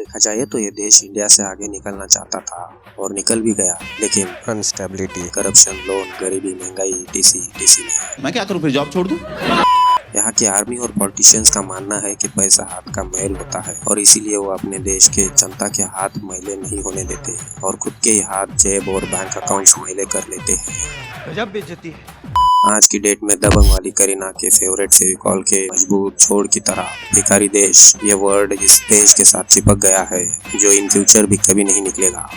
देखा जाए तो ये देश इंडिया से आगे निकलना चाहता था और निकल भी गया, लेकिन अनस्टेबिलिटी, करप्शन, लोन, गरीबी, महंगाई, टीसी में। मैं क्या करूं, फिर जॉब छोड़ दूं? यहाँ की आर्मी और पॉलिटिशियंस का मानना है कि पैसा हाथ का मैल होता है और इसीलिए वो अपने देश के जनता के हाथ मैले नहीं होने देते और खुद के ही हाथ, जेब और बैंक अकाउंट्स मैले कर लेते हैं। गजब बेइज्जती है। आज की डेट में दबंग वाली करीना के फेवरेट फेविकॉल के मजबूत छोड़ की तरह भिखारी देश, ये वर्ड इस देश के साथ चिपक गया है जो इन फ्यूचर भी कभी नहीं निकलेगा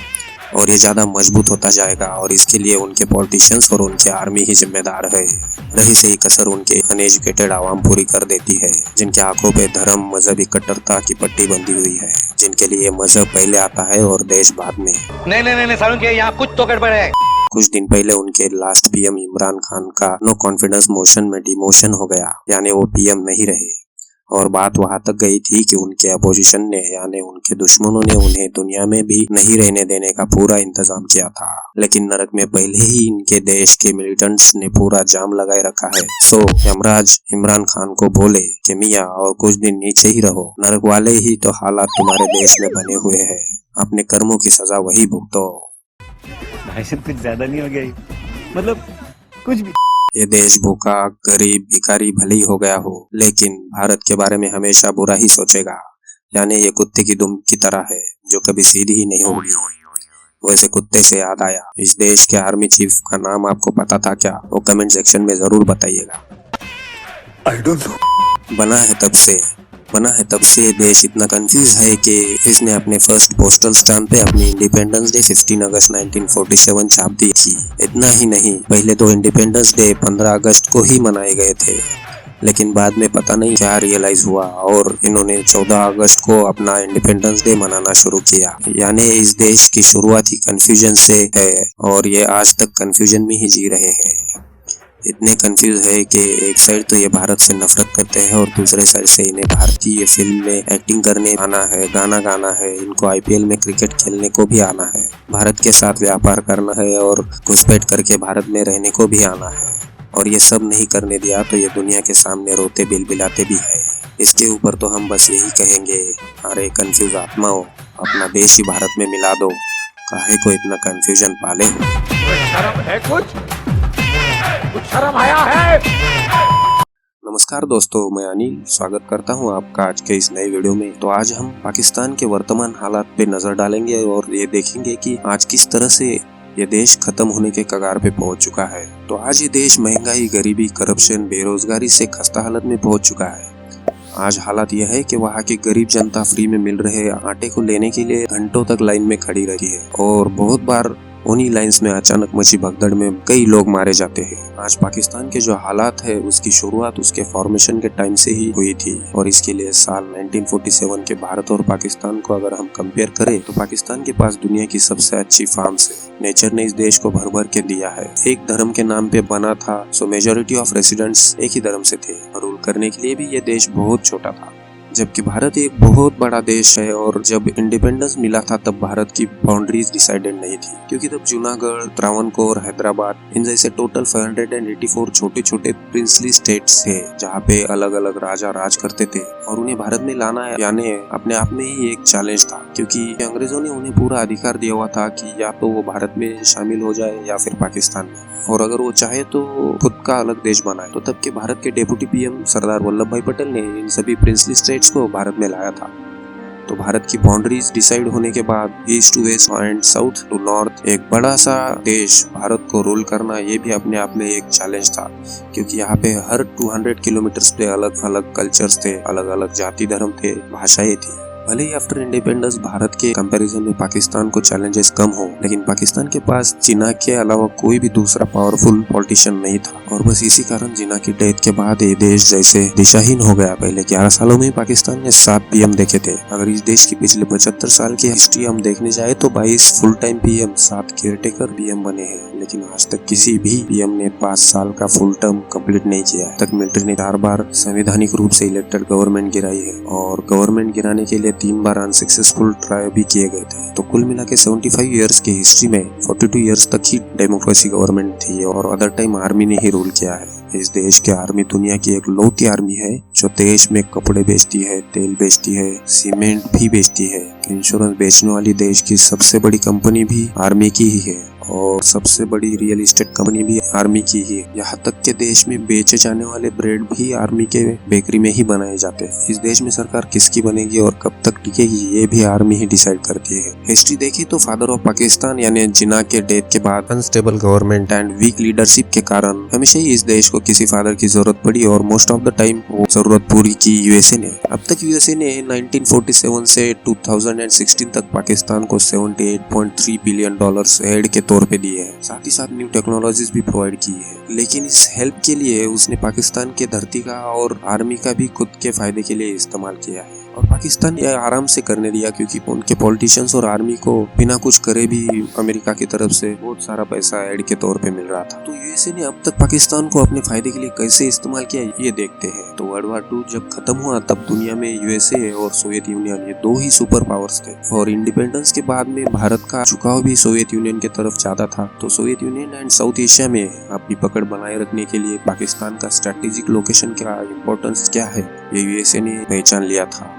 और ये ज्यादा मजबूत होता जाएगा और इसके लिए उनके पॉलिटिशियंस और उनके आर्मी ही जिम्मेदार है। रही सही कसर उनके अनएजुकेटेड आवाम पूरी कर देती है, जिनके आंखों पे धर्म, मजहबी कट्टरता की पट्टी बंधी हुई है, जिनके लिए मजहब पहले आता है और देश बाद में। नहीं सारुण के यहाँ कुछ तो गड़बड़ है। कुछ दिन पहले उनके लास्ट पीएम इमरान खान का नो कॉन्फिडेंस मोशन में डिमोशन हो गया, यानी वो पीएम नहीं रहे और बात वहां तक गई थी कि उनके अपोजिशन ने यानी उनके दुश्मनों ने उन्हें दुनिया में भी नहीं रहने देने का पूरा इंतजाम किया था। लेकिन नरक में पहले ही इनके देश के मिलिटेंट्स ने पूरा जाम लगाए रखा है। सो यमराज इमरान खान को बोले कि मियाँ और कुछ दिन नीचे ही रहो, नरक वाले ही तो हालात तुम्हारे देश में बने हुए हैं, अपने कर्मों की सजा वही भुगतो। भाई साहब कुछ ज्यादा नहीं हो गया, मतलब कुछ भी। ये देश भूखा, गरीब, भिखारी भले ही हो गया हो, लेकिन भारत के बारे में हमेशा बुरा ही सोचेगा, यानी ये कुत्ते की दुम की तरह है जो कभी सीधी ही नहीं होगी। वैसे कुत्ते से याद आया, इस देश के आर्मी चीफ का नाम आपको पता था क्या? वो कमेंट सेक्शन में जरूर बताइएगा। I don't know। बना है तब से ये देश इतना कंफ्यूज है कि इसने अपने फर्स्ट पोस्टल स्टैम्प पे अपनी इंडिपेंडेंस डे 15 अगस्त 1947 छाप दी थी। इतना ही नहीं, पहले तो इंडिपेंडेंस डे 15 अगस्त को ही मनाए गए थे, लेकिन बाद में पता नहीं क्या रियलाइज हुआ और इन्होंने 14 अगस्त को अपना इंडिपेंडेंस डे मनाना शुरू किया। यानी इस देश की शुरुआत ही कंफ्यूजन से है और ये आज तक कंफ्यूजन में ही जी रहे हैं। इतने कंफ्यूज है कि एक साइड तो ये भारत से नफरत करते हैं और दूसरे साइड से इन्हें भारतीय फिल्म में एक्टिंग करने आना है, गाना गाना है, इनको आईपीएल में क्रिकेट खेलने को भी आना है, भारत के साथ व्यापार करना है और घुसपैठ करके भारत में रहने को भी आना है। और ये सब नहीं करने दिया तो ये दुनिया के सामने रोते बिलबिलाते भी है। इसके ऊपर तो हम बस यही कहेंगे, अरे कंफ्यूज आत्माओं, अपना देश ही भारत में मिला दो, काहे को इतना कंफ्यूजन पाले हो। कुछ शर्म आया है? नमस्कार दोस्तों, मैं अनिल स्वागत करता हूं आपका आज के इस नए वीडियो में। तो आज हम पाकिस्तान के वर्तमान हालात पे नजर डालेंगे और ये देखेंगे कि आज किस तरह से ये देश खत्म होने के कगार पे पहुंच चुका है। तो आज ये देश महंगाई, गरीबी, करप्शन, बेरोजगारी से खस्ता हालत में पहुंच चुका है। आज हालात यह है कि वहाँ की गरीब जनता फ्री में मिल रहे आटे को लेने के लिए घंटों तक लाइन में खड़ी रहती है और बहुत बार उन्हीं लाइंस में अचानक मची भगदड़ में कई लोग मारे जाते हैं। आज पाकिस्तान के जो हालात है उसकी शुरुआत उसके फॉर्मेशन के टाइम से ही हुई थी और इसके लिए साल 1947 के भारत और पाकिस्तान को अगर हम कंपेयर करें तो पाकिस्तान के पास दुनिया की सबसे अच्छी फार्म्स है। नेचर ने इस देश को भर भर के दिया है। एक धर्म के नाम पे बना था, सो मेजोरिटी ऑफ रेसिडेंट्स एक ही धर्म से थे। रूल करने के लिए भी ये देश बहुत छोटा था, जबकि भारत एक बहुत बड़ा देश है और जब इंडिपेंडेंस मिला था तब भारत की बाउंड्रीज डिसाइडेड नहीं थी, क्योंकि तब जूनागढ़, त्रावणकोर, हैदराबाद इन जैसे टोटल 584 छोटे छोटे प्रिंसली स्टेट्स थे जहाँ पे अलग अलग राजा राज करते थे और उन्हें भारत में लाना यानी अपने आप में ही एक चैलेंज था, क्योंकि अंग्रेजों ने उन्हें पूरा अधिकार दिया हुआ था कि या तो वो भारत में शामिल हो जाए या फिर पाकिस्तान में, और अगर वो चाहे तो खुद का अलग देश बनाए। तो तब के भारत के डेप्यूटी पीएम सरदार वल्लभ भाई पटेल ने इन सभी प्रिंसली स्टेट्स को भारत में लाया था। तो भारत की बाउंड्रीज डिसाइड होने के बाद east to west and south to north एक बड़ा सा देश भारत को रूल करना ये भी अपने आप में एक चैलेंज था, क्योंकि यहाँ पे हर 200 किलोमीटर्स पे अलग अलग कल्चर्स थे, अलग अलग जाति धर्म थे, भाषाएं थी। भले ही आफ्टर इंडिपेंडेंस भारत के कंपैरिजन में पाकिस्तान को चैलेंजेस कम हो, लेकिन पाकिस्तान के पास जिन्ना के अलावा कोई भी दूसरा पावरफुल पॉलिटिशियन नहीं था और बस इसी कारण जिन्ना की डेथ के बाद ये देश जैसे दिशाहीन हो गया। पहले 11 सालों में पाकिस्तान ने 7 पीएम देखे थे। अगर इस देश की पिछले 75 साल की हिस्ट्री हम देखने जाए तो 22 full time PM, 7 caretaker PM बने हैं, लेकिन आज तक किसी भी पीएम ने 5 साल का फुल टर्म कंप्लीट नहीं किया है। तक मिलिट्री ने 4 बार संवैधानिक रूप से इलेक्टेड गवर्नमेंट गिराई है और गवर्नमेंट गिराने के लिए 3 बार अनसक्सेसफुल ट्राई भी किए गए थे। तो कुल मिला के 75 इयर्स की हिस्ट्री में 42 इयर्स तक ही डेमोक्रेसी गवर्नमेंट थी और अदर टाइम आर्मी ने ही रूल किया है। इस देश की आर्मी दुनिया की एक लौती आर्मी है जो देश में कपड़े बेचती है, तेल बेचती है, सीमेंट भी बेचती है। इंश्योरेंस बेचने वाली देश की सबसे बड़ी कंपनी भी आर्मी की ही है और सबसे बड़ी रियल एस्टेट कंपनी भी आर्मी की ही है। यहाँ तक के देश में बेचे जाने वाले ब्रेड भी आर्मी के बेकरी में ही बनाए जाते हैं। इस देश में सरकार किसकी बनेगी और कब तक टिकेगी ये भी आर्मी ही डिसाइड करती है। हिस्ट्री देखी तो फादर ऑफ पाकिस्तान यानी जिन्ना के डेथ के बाद unstable government and weak leadership के कारण हमेशा ही इस देश को किसी फादर की जरूरत पड़ी और मोस्ट ऑफ द टाइम वो जरूरत पूरी की यूएसए ने। अब तक यूएसए ने 1947 से 2016 तक पाकिस्तान को $78.3 बिलियन एड के तौर पे दिए हैं। साथ ही साथ न्यू टेक्नोलॉजीज भी प्रोवाइड की है। लेकिन इस हेल्प के लिए उसने पाकिस्तान के धरती का और आर्मी का भी खुद के फायदे के लिए इस्तेमाल किया है और पाकिस्तान ये आराम से करने दिया क्योंकि उनके पॉलिटिशियंस और आर्मी को बिना कुछ करे भी अमेरिका की तरफ से बहुत सारा पैसा एड के तौर पे मिल रहा था। तो यूएसए ने अब तक पाकिस्तान को अपने फायदे के लिए कैसे इस्तेमाल किया ये देखते हैं। तो वर्ल्ड वार 2 जब खत्म हुआ तब दुनिया में यूएसए और सोवियत यूनियन ये दो ही सुपर पावर्स थे और इंडिपेंडेंस के बाद में भारत का झुकाव भी सोवियत यूनियन की तरफ ज्यादा था। तो Soviet union and south Asia में अपनी पकड़ बनाए रखने के लिए पाकिस्तान का स्ट्रेटेजिक लोकेशन का इम्पोर्टेंस क्या है ये यूएसए ने पहचान लिया था।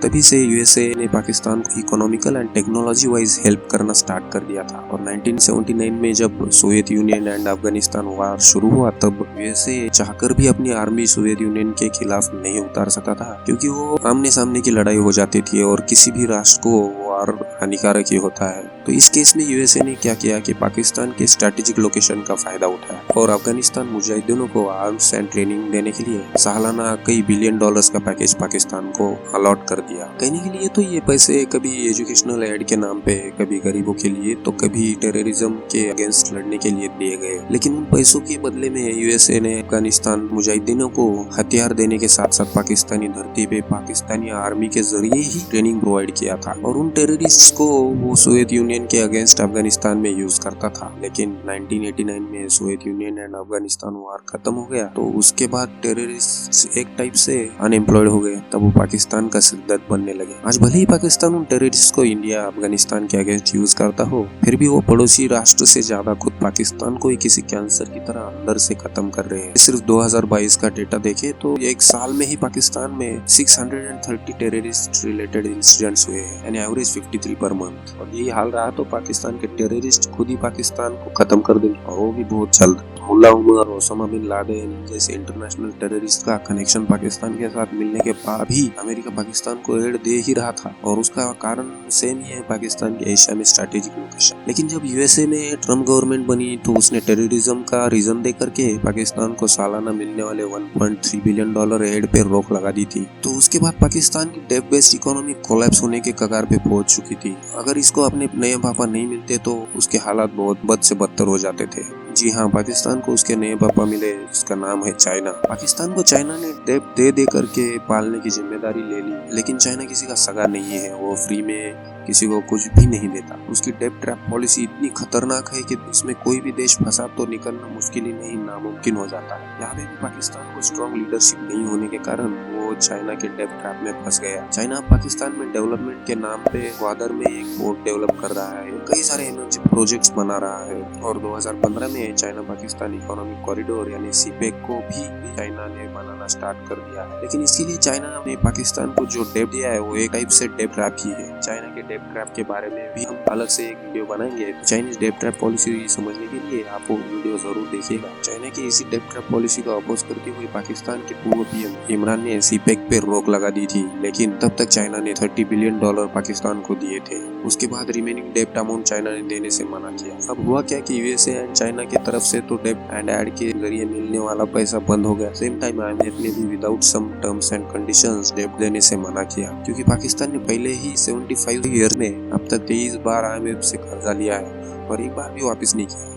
तभी से यूएसए ने पाकिस्तान को economical and technology wise help करना स्टार्ट कर दिया था और 1979 में जब सोवियत यूनियन एंड अफगानिस्तान वार शुरू हुआ तब यूएसए चाहकर भी अपनी आर्मी सोवियत यूनियन के खिलाफ नहीं उतार सकता था क्योंकि वो आमने सामने की लड़ाई हो जाती थी और किसी भी राष्ट्र को वार हानिकारक ही होता है। तो इस केस में यूएसए ने क्या किया कि पाकिस्तान के स्ट्रेटेजिक लोकेशन का फायदा उठाया और अफगानिस्तान मुजाहिदीनों को आर्म्स एंड ट्रेनिंग देने के लिए सालाना कई बिलियन डॉलर्स का पैकेज पाकिस्तान को अलॉट कर दिया। कहने के लिए तो ये पैसे कभी एजुकेशनल एड के नाम पे, कभी गरीबों के लिए, तो कभी टेररिज्म के अगेंस्ट लड़ने के लिए दिए गए। लेकिन उन पैसों के बदले में यूएसए ने अफगानिस्तान मुजाहिदीनों को हथियार देने के साथ साथ पाकिस्तानी धरती पे पाकिस्तानी आर्मी के जरिए ही ट्रेनिंग प्रोवाइड किया था और उन टेररिस्ट को वो सोवियत यूनियन के अगेंस्ट अफगानिस्तान में यूज करता था। लेकिन 1989 में सोवियत यूनियन एंड अफगानिस्तान वार खत्म हो गया तो उसके बाद टेररिस्ट एक टाइप से अनएम्प्लॉयड हो गए, तब वो पाकिस्तान का सिरदर्द बनने लगे। आज भले ही पाकिस्तान उन टेररिस्ट को इंडिया अफगानिस्तान के अगेंस्ट यूज करता हो फिर भी वो पड़ोसी राष्ट्र से ज्यादा खुद पाकिस्तान को ही किसी कैंसर की तरह अंदर से खत्म कर रहे हैं। सिर्फ 2022 का डेटा देखे तो एक साल में ही पाकिस्तान में 630 टेररिस्ट रिलेटेड इंसिडेंट्स हुए हैं यानी एवरेज 53 पर मंथ। और यही हाल रहा तो पाकिस्तान के टेररिस्ट खुद ही पाकिस्तान को खत्म कर देंगे और वो भी बहुत जल्द। मुल्ला उमर, ओसामा बिन लादेन जैसे इंटरनेशनल टेररिस्ट का कनेक्शन पाकिस्तान के साथ मिलने के बाद भी अमेरिका पाकिस्तान को एड दे ही रहा था और उसका कारण सेम ही है, पाकिस्तान के एशिया में स्ट्रेटेजिक लोकेशन। लेकिन जब यूएसए में ट्रम्प गवर्नमेंट बनी तो उसने टेररिज्म का रीजन दे करके पाकिस्तान को सालाना मिलने वाले $1.3 बिलियन एड पे रोक लगा दी थी। तो उसके बाद पाकिस्तान की डेट बेस्ड इकोनॉमी कोलैप्स होने के कगार पे पहुंच चुकी थी। अगर इसको अपने नए पापा नहीं मिलते तो उसके हालात बहुत बद से बदतर हो जाते थे। जी हाँ, पाकिस्तान को उसके नए पापा मिले जिसका नाम है चाइना। पाकिस्तान को चाइना ने डेब्ट दे करके पालने की जिम्मेदारी ले ली। लेकिन चाइना किसी का सगा नहीं है, वो फ्री में किसी को कुछ भी नहीं देता। उसकी डेब्ट ट्रैप पॉलिसी इतनी खतरनाक है कि उसमें कोई भी देश फंसा तो निकलना मुश्किल ही नहीं नामुमकिन हो जाता है। यहाँ पे भी पाकिस्तान को स्ट्रॉन्ग लीडरशिप नहीं होने के कारण वो चाइना के डेब्ट ट्रैप में फंस गया। चाइना पाकिस्तान में डेवलपमेंट के नाम पे ग्वादर में एक पोर्ट डेवलप कर रहा है, कई सारे एनर्जी प्रोजेक्ट्स बना रहा है और 2015 में चाइना पाकिस्तान इकोनॉमिक कॉरिडोर यानी सीपेक को भी चाइना ने बनाना स्टार्ट कर दिया है। लेकिन इसके लिए चाइना ने पाकिस्तान को जो डेब्ट दिया है वो एक टाइप से डेब्ट ट्रैप ही है। चाइना के डेब्ट ट्रैप के बारे में भी हम अलग से एक वीडियो बनाएंगे। चाइनीज डेब्ट ट्रैप पॉलिसी समझने के लिए आप वो वीडियो जरूर देखिएगा। चाइना की इसी डेब्ट ट्रैप पॉलिसी का अपोज करते हुए पाकिस्तान के पूर्व पीएम इमरान ने सीपेक पे रोक लगा दी थी। लेकिन तब तक चाइना ने $30 बिलियन पाकिस्तान को दिए थे। उसके बाद रिमेनिंग डेब्ट अमाउंट चाइना ने देने से मना किया। अब हुआ क्या कि यूएसए एंड चाइना की तरफ से तो डेब्ट एंड एड के जरिए मिलने वाला पैसा बंद हो गया। सेम टाइम IMF ने भी without some terms and conditions डेब्ट देने से मना किया क्योंकि पाकिस्तान ने पहले ही 75 ईयर में अब तक 23 बार IMF से कर्जा लिया है और एक बार भी वापस नहीं किया।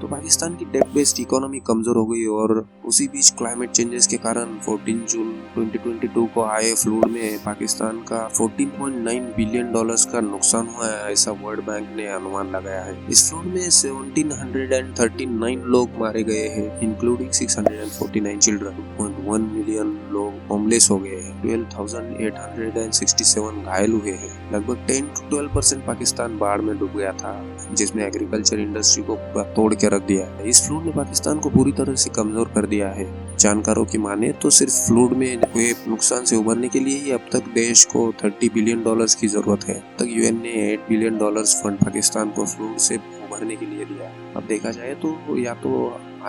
तो पाकिस्तान की डेब्ट बेस्ड इकोनॉमी कमजोर हो गई और उसी बीच क्लाइमेट चेंजेस के कारण 14 जून 2022 को आए फ्लूड में पाकिस्तान का $14.9 बिलियन का नुकसान हुआ है, ऐसा वर्ल्ड बैंक ने अनुमान लगाया है। इस फ्लूड में 1739 लोग मारे गए हैं इंक्लूडिंग 649 चिल्ड्रन। 2.1 मिलियन लोग होमलेस हो गए हैं, 12,867 घायल हुए हैं। लगभग 10 to 12% पाकिस्तान बाढ़ में डूब गया था जिसमें एग्रीकल्चर इंडस्ट्री को पूरा तोड़ के के रख दिया है। इस फ्लूड ने पाकिस्तान को पूरी तरह से कमजोर कर दिया है। जानकारों की माने तो सिर्फ फ्लूड में हुए नुकसान से उबरने के लिए ही अब तक देश को $30 बिलियन की जरूरत है। अब तक यूएन ने $8 बिलियन फंड पाकिस्तान को फ्लूड से उभरने के लिए दिया। अब देखा जाए तो या तो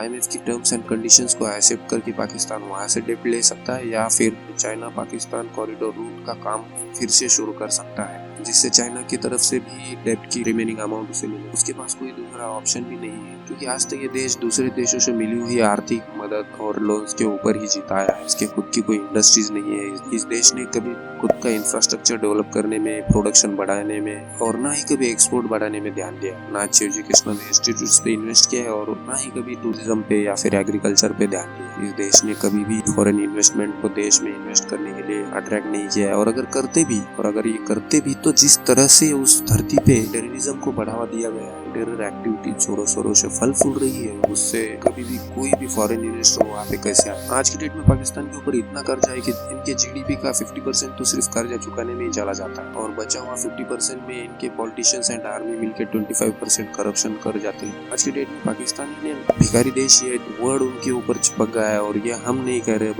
IMF की टर्म्स एंड कंडीशंस को एक्सेप्ट करके पाकिस्तान वहां से डेब्ट ले सकता है, या फिर चाइना पाकिस्तान कॉरिडोर रूट का काम फिर से शुरू कर सकता है, जिससे चाइना की तरफ से भी डेब्ट की रिमेनिंग अमाउंट उसे मिले। उसके पास कोई दूसरा ऑप्शन भी नहीं है, क्योंकि आज तक ये देश दूसरे देशों से मिली हुई आर्थिक मदद और लोन्स के ऊपर ही जिताया है। इसके खुद की कोई इंडस्ट्रीज नहीं है। इस देश ने कभी खुद का इंफ्रास्ट्रक्चर डेवलप करने में, प्रोडक्शन बढ़ाने में, और ना ही कभी एक्सपोर्ट बढ़ाने में ध्यान दिया। ना अच्छे एजुकेशनल इंस्टीट्यूट्स पे इन्वेस्ट किया है, और ना ही कभी टूरिज्म पे या फिर एग्रीकल्चर पे ध्यान दिया। इस देश ने कभी भी फॉरेन इन्वेस्टमेंट को देश में इन्वेस्ट करने के लिए अट्रैक्ट नहीं किया है। और अगर ये करते भी तो जिस तरह से उस धरती पे टेररिज्म को बढ़ावा दिया गया है, टेरर एक्टिविटी जोरों शोरों से फल फूल रही है, उससे कभी भी कोई भी फॉरेन इन्वेस्टर वहाँ पे कैसे आए। आज की डेट में पाकिस्तान के ऊपर इतना कर्जा है कि इनके GDP का 50% तो सिर्फ कर्जा चुकाने में ही चला जाता है, और बचा हुआ 50% में इनके पॉलिटिशियंस एंड आर्मी मिलकर 25% करप्शन कर जाते हैं। आज की डेट में पाकिस्तान ने भिखारी देश ये वर्ड उनके ऊपर चिपक गया है, और ये हम नहीं कह रहे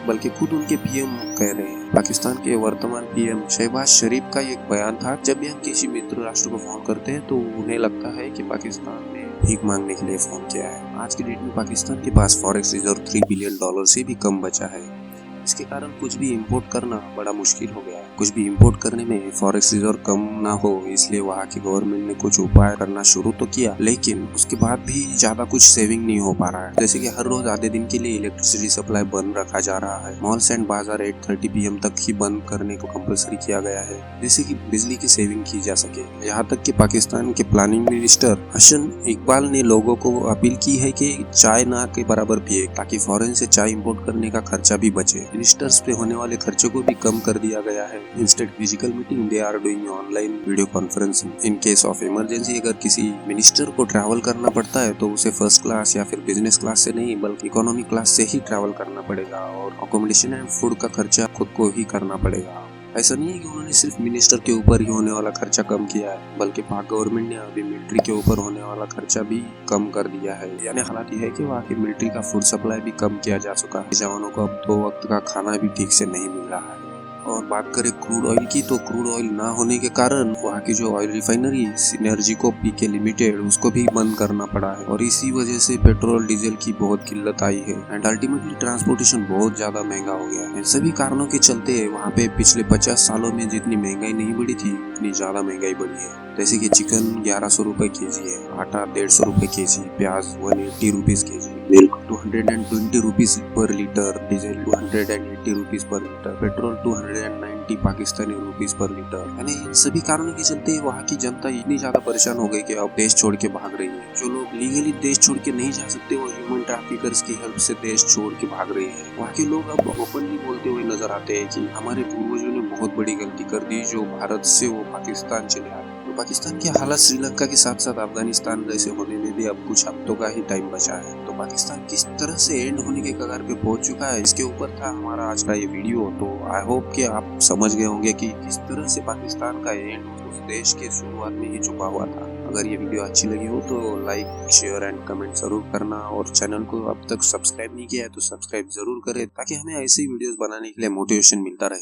बल्कि खुद उनके PM कह रहे हैं। पाकिस्तान के वर्तमान PM शहबाज शरीफ का एक बयान था, जब भी हम किसी मित्र राष्ट्र को फोन करते हैं तो उन्हें लगता है कि पाकिस्तान ने भीख मांगने के लिए फोन किया है। आज की डेट में पाकिस्तान के पास फॉरेक्स रिजर्व $3 बिलियन से भी कम बचा है। इसके कारण कुछ भी इंपोर्ट करना बड़ा मुश्किल हो गया है। कुछ भी इंपोर्ट करने में फॉरेक्स रिजर्व कम ना हो, इसलिए वहाँ की गवर्नमेंट ने कुछ उपाय करना शुरू तो किया, लेकिन उसके बाद भी ज्यादा कुछ सेविंग नहीं हो पा रहा है। जैसे कि हर रोज आधे दिन के लिए इलेक्ट्रिसिटी सप्लाई बंद रखा जा रहा है। मॉल्स एंड बाजार 8:30 PM तक ही बंद करने को कंपलसरी किया गया है, जिससे कि बिजली की सेविंग की जा सके। यहाँ तक कि पाकिस्तान के प्लानिंग मिनिस्टर हसन इकबाल ने लोगों को अपील की है कि चाय ना के बराबर पिए, ताकि फॉरेन से चाय इंपोर्ट करने का खर्चा भी बचे। मिनिस्टर्स पे होने वाले खर्चों को भी कम कर दिया गया है। Instead physical meeting they are doing online video conferencing. In case of emergency अगर किसी मिनिस्टर को ट्रैवल करना पड़ता है तो उसे फर्स्ट क्लास या फिर बिजनेस क्लास से नहीं बल्कि इकोनॉमी क्लास से ही ट्रैवल करना पड़ेगा, और अकोमोडेशन एंड फूड का खर्चा खुद को ही करना पड़ेगा। ऐसा नहीं है कि उन्होंने सिर्फ मिनिस्टर के ऊपर ही होने वाला खर्चा कम किया है, बल्कि पाक गवर्नमेंट ने अभी मिलिट्री के ऊपर होने वाला खर्चा भी कम कर दिया है। यानी हालात ये है कि वहाँ की मिलिट्री का फूड सप्लाई भी कम किया जा चुका है। जवानों को अब 2 वक्त का खाना भी ठीक से नहीं मिल रहा है। और बात करें क्रूड ऑयल की, तो क्रूड ऑयल ना होने के कारण वहाँ की जो ऑयल रिफाइनरी सिनर्जिको PK लिमिटेड, उसको भी बंद करना पड़ा है, और इसी वजह से पेट्रोल डीजल की बहुत किल्लत आई है, एंड अल्टीमेटली ट्रांसपोर्टेशन बहुत ज्यादा महंगा हो गया है। सभी कारणों के चलते वहाँ पे पिछले 50 सालों में जितनी महंगाई नहीं बढ़ी थी, उतनी ज्यादा महंगाई बढ़ी है। जैसे कि चिकन 1100 रुपए kg है, आटा 150 रुपए kg, प्याज 180 rupees kg, milk 220 rupees per litre, diesel 280 rupees per litre, petrol 290 Pakistani rupees per litre. यानी इन सभी कारणों के चलते वहाँ की जनता इतनी ज्यादा परेशान हो गई कि अब देश छोड़ के भाग रही है। जो लोग लीगली देश छोड़ के नहीं जा सकते, वो ह्यूमन ट्रैफिकर्स की हेल्प से देश छोड़ के भाग रहे हैं। वहाँ के लोग अब ओपनली बोलते हुए नजर आते हैं कि हमारे पूर्वजों ने बहुत बड़ी गलती कर दी, जो भारत से वो पाकिस्तान चले आए। पाकिस्तान की हालत श्रीलंका के साथ साथ अफगानिस्तान जैसे होने में भी अब कुछ हफ्तों का ही टाइम बचा है। तो पाकिस्तान किस तरह से एंड होने के कगार पे पहुंच चुका है, इसके ऊपर था हमारा आज का ये वीडियो। तो आई होप कि आप समझ गए होंगे कि किस तरह से पाकिस्तान का एंड उस देश के शुरुआत में ही छुपा हुआ था। अगर ये वीडियो अच्छी लगी हो तो लाइक, शेयर एंड कमेंट जरूर करना, और चैनल को अब तक सब्सक्राइब नहीं किया है तो सब्सक्राइब जरूर करें, ताकि हमें ऐसी वीडियोस बनाने के लिए मोटिवेशन मिलता रहे।